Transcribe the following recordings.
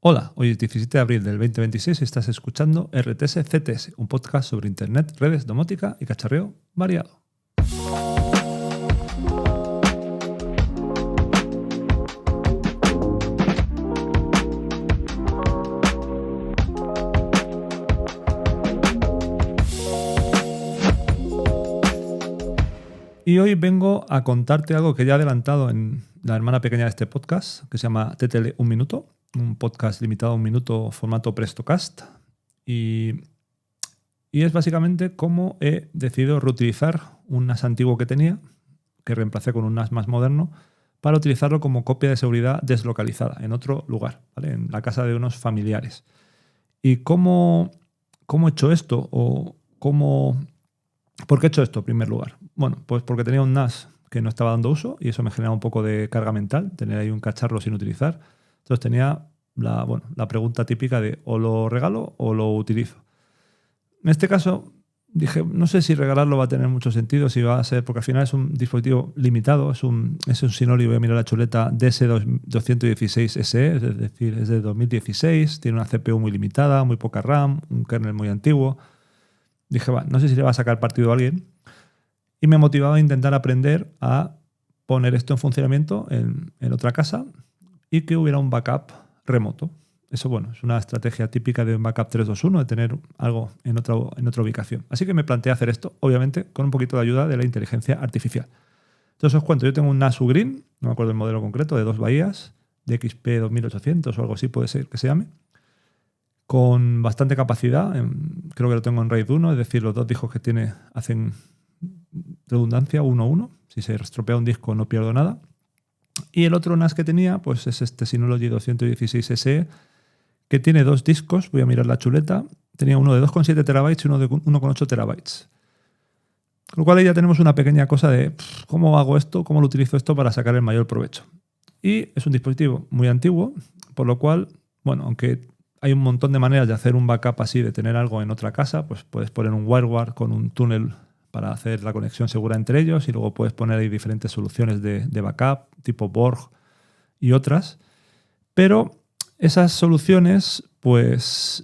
Hola, hoy es 17 de abril del 2026 y estás escuchando RTS CTS, un podcast sobre Internet, redes, domótica y cacharreo variado. Y hoy vengo a contarte algo que ya he adelantado en la hermana pequeña de este podcast, que se llama TTL Un Minuto, un podcast limitado a un minuto, formato Prestocast. Y es básicamente cómo he decidido reutilizar un NAS antiguo que tenía, que reemplacé con un NAS más moderno, para utilizarlo como copia de seguridad deslocalizada en otro lugar, ¿vale? En la casa de unos familiares. ¿Y cómo he hecho esto? ¿Por qué he hecho esto en primer lugar? Bueno, pues porque tenía un NAS que no estaba dando uso y eso me generaba un poco de carga mental, tener ahí un cacharro sin utilizar. Entonces tenía la pregunta típica de o lo regalo o lo utilizo. En este caso dije, no sé si regalarlo va a tener mucho sentido, si va a ser, porque al final es un dispositivo limitado, es un Synology, voy a mirar la chuleta, DS216SE, es decir, es de 2016, tiene una CPU muy limitada, muy poca RAM, un kernel muy antiguo. Dije, no sé si le va a sacar partido a alguien. Y me motivaba a intentar aprender a poner esto en funcionamiento en otra casa y que hubiera un backup remoto. Eso, es una estrategia típica de un backup 321, de tener algo en otra ubicación. Así que me planteé hacer esto, obviamente, con un poquito de ayuda de la inteligencia artificial. Entonces os cuento, yo tengo un NAS Ugreen, no me acuerdo el modelo concreto, de 2 bahías, de XP 2800 o algo así puede ser que se llame, con bastante capacidad, creo que lo tengo en RAID 1, es decir, los dos discos que tiene hacen redundancia 1-1, si se estropea un disco no pierdo nada. Y el otro NAS que tenía pues es este Synology 216SE, que tiene dos discos, voy a mirar la chuleta, tenía uno de 2,7 terabytes y uno de 1,8 terabytes. Con lo cual ahí ya tenemos una pequeña cosa de cómo hago esto, cómo lo utilizo esto para sacar el mayor provecho. Y es un dispositivo muy antiguo, por lo cual, aunque hay un montón de maneras de hacer un backup así, de tener algo en otra casa, pues puedes poner un WireGuard con un túnel para hacer la conexión segura entre ellos y luego puedes poner ahí diferentes soluciones de backup, tipo Borg y otras. Pero esas soluciones pues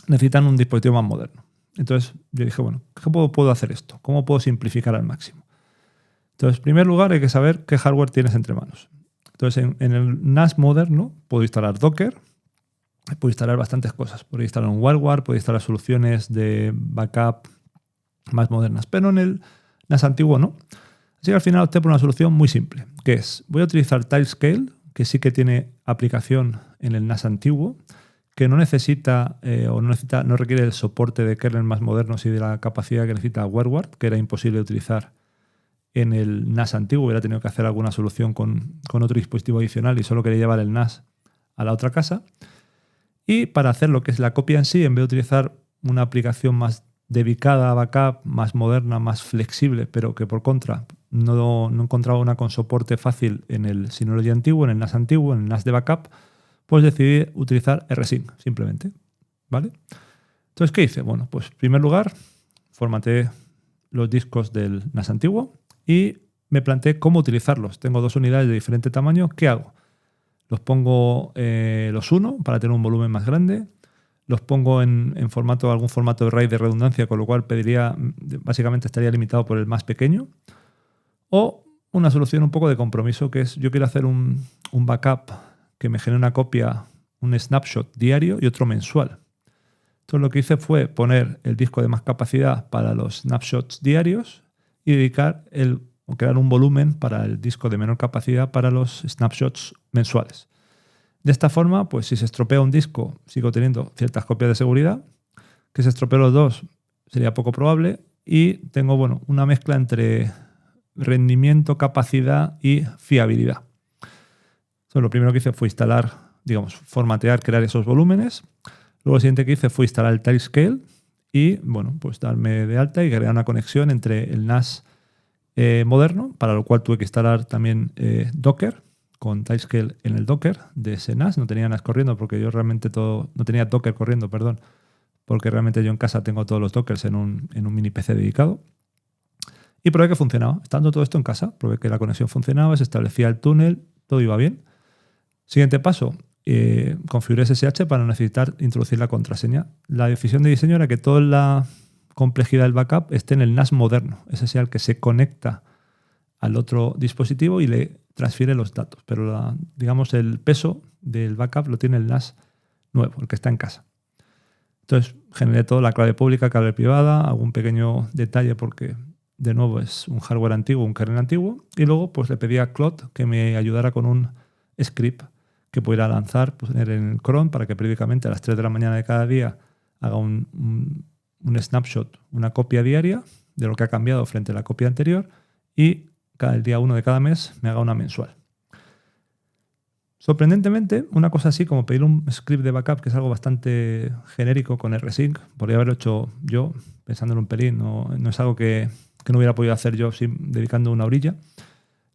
necesitan un dispositivo más moderno. Entonces yo dije, ¿cómo puedo hacer esto? ¿Cómo puedo simplificar al máximo? Entonces, en primer lugar, hay que saber qué hardware tienes entre manos. Entonces, en el NAS moderno puedo instalar Docker, puedo instalar bastantes cosas. Puedo instalar un WireGuard, puedo instalar soluciones de backup más modernas, pero en el NAS antiguo no. Así que al final opté por una solución muy simple, que es, voy a utilizar Tilescale, que sí que tiene aplicación en el NAS antiguo, que no no requiere el soporte de kernel más modernos y de la capacidad que necesita WireGuard, que era imposible de utilizar en el NAS antiguo. Hubiera tenido que hacer alguna solución con otro dispositivo adicional y solo quería llevar el NAS a la otra casa. Y para hacer lo que es la copia en sí, en vez de utilizar una aplicación más dedicada a backup, más moderna, más flexible, pero que por contra no encontraba una con soporte fácil en el Synology antiguo, en el NAS antiguo, en el NAS de backup, pues decidí utilizar rsync simplemente, ¿vale? Entonces, ¿qué hice? Pues en primer lugar, formateé los discos del NAS antiguo y me planteé cómo utilizarlos. Tengo dos unidades de diferente tamaño. ¿Qué hago? Los pongo, los uno para tener un volumen más grande. Los pongo en algún formato de RAID de redundancia, con lo cual básicamente estaría limitado por el más pequeño. O una solución un poco de compromiso, que es yo quiero hacer un backup que me genere una copia, un snapshot diario y otro mensual. Entonces lo que hice fue poner el disco de más capacidad para los snapshots diarios y crear un volumen para el disco de menor capacidad para los snapshots mensuales. De esta forma, pues si se estropea un disco, sigo teniendo ciertas copias de seguridad. Que se estropeen los dos sería poco probable. Y tengo una mezcla entre rendimiento, capacidad y fiabilidad. Entonces, lo primero que hice fue instalar, formatear, crear esos volúmenes. Luego lo siguiente que hice fue instalar el Tilescale y pues darme de alta y crear una conexión entre el NAS moderno, para lo cual tuve que instalar también Docker, con Tilescale en el Docker de ese NAS. No tenía NAS corriendo porque yo realmente no tenía Docker corriendo, porque realmente yo en casa tengo todos los Dockers en un mini PC dedicado. Y probé que funcionaba. Estando todo esto en casa, probé que la conexión funcionaba, se establecía el túnel, todo iba bien. Siguiente paso, configuré SSH para no necesitar introducir la contraseña. La decisión de diseño era que toda la complejidad del backup esté en el NAS moderno. Ese sea el que se conecta al otro dispositivo y le transfiere los datos. Pero digamos el peso del backup lo tiene el NAS nuevo, el que está en casa. Entonces generé todo, la clave pública, clave privada, algún pequeño detalle porque de nuevo es un hardware antiguo, un kernel antiguo, y luego pues le pedí a Claude que me ayudara con un script que pudiera lanzar, pues, en el cron para que periódicamente a las 3 de la mañana de cada día haga un snapshot, una copia diaria de lo que ha cambiado frente a la copia anterior y el día 1 de cada mes me haga una mensual. Sorprendentemente, una cosa así como pedir un script de backup, que es algo bastante genérico con rsync, podría haberlo hecho yo pensándolo un pelín, no es algo que no hubiera podido hacer yo dedicando una orilla.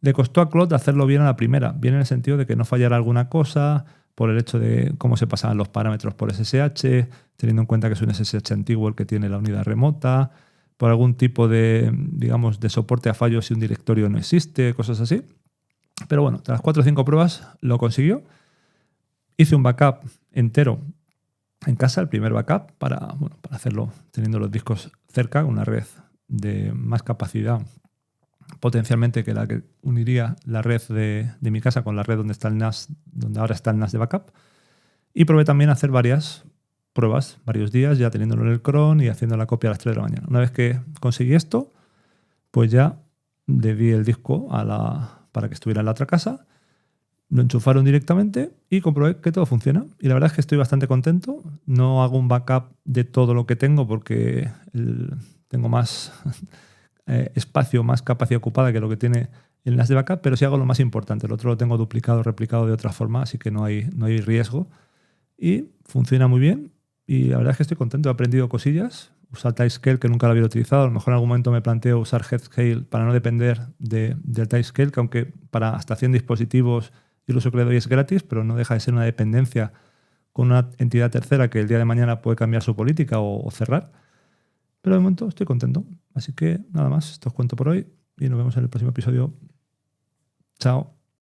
Le costó a Claude hacerlo bien a la primera, bien en el sentido de que no fallara alguna cosa, por el hecho de cómo se pasaban los parámetros por SSH, teniendo en cuenta que es un SSH antiguo el que tiene la unidad remota, por algún tipo de, digamos, de soporte a fallos si un directorio no existe, cosas así. Pero bueno, tras 4 o 5 pruebas lo consiguió. Hice un backup entero en casa, el primer backup, para hacerlo teniendo los discos cerca, una red de más capacidad potencialmente que la que uniría la red de mi casa con la red donde está el NAS, donde ahora está el NAS de backup. Y probé también a hacer varias pruebas, varios días, ya teniéndolo en el cron y haciendo la copia a las 3 de la mañana. Una vez que conseguí esto, pues ya le di el disco para que estuviera en la otra casa, lo enchufaron directamente y comprobé que todo funciona. Y la verdad es que estoy bastante contento. No hago un backup de todo lo que tengo porque tengo más espacio, más capacidad ocupada que lo que tiene el NAS de backup, pero sí hago lo más importante. El otro lo tengo duplicado, replicado de otra forma, así que no hay riesgo. Y funciona muy bien. Y la verdad es que estoy contento. He aprendido cosillas. Usar Timescale, que nunca lo había utilizado. A lo mejor en algún momento me planteo usar Headscale para no depender del Timescale, que aunque para hasta 100 dispositivos y el uso que le doy es gratis, pero no deja de ser una dependencia con una entidad tercera que el día de mañana puede cambiar su política o cerrar. Pero de momento estoy contento. Así que nada más, esto os cuento por hoy y nos vemos en el próximo episodio. Chao.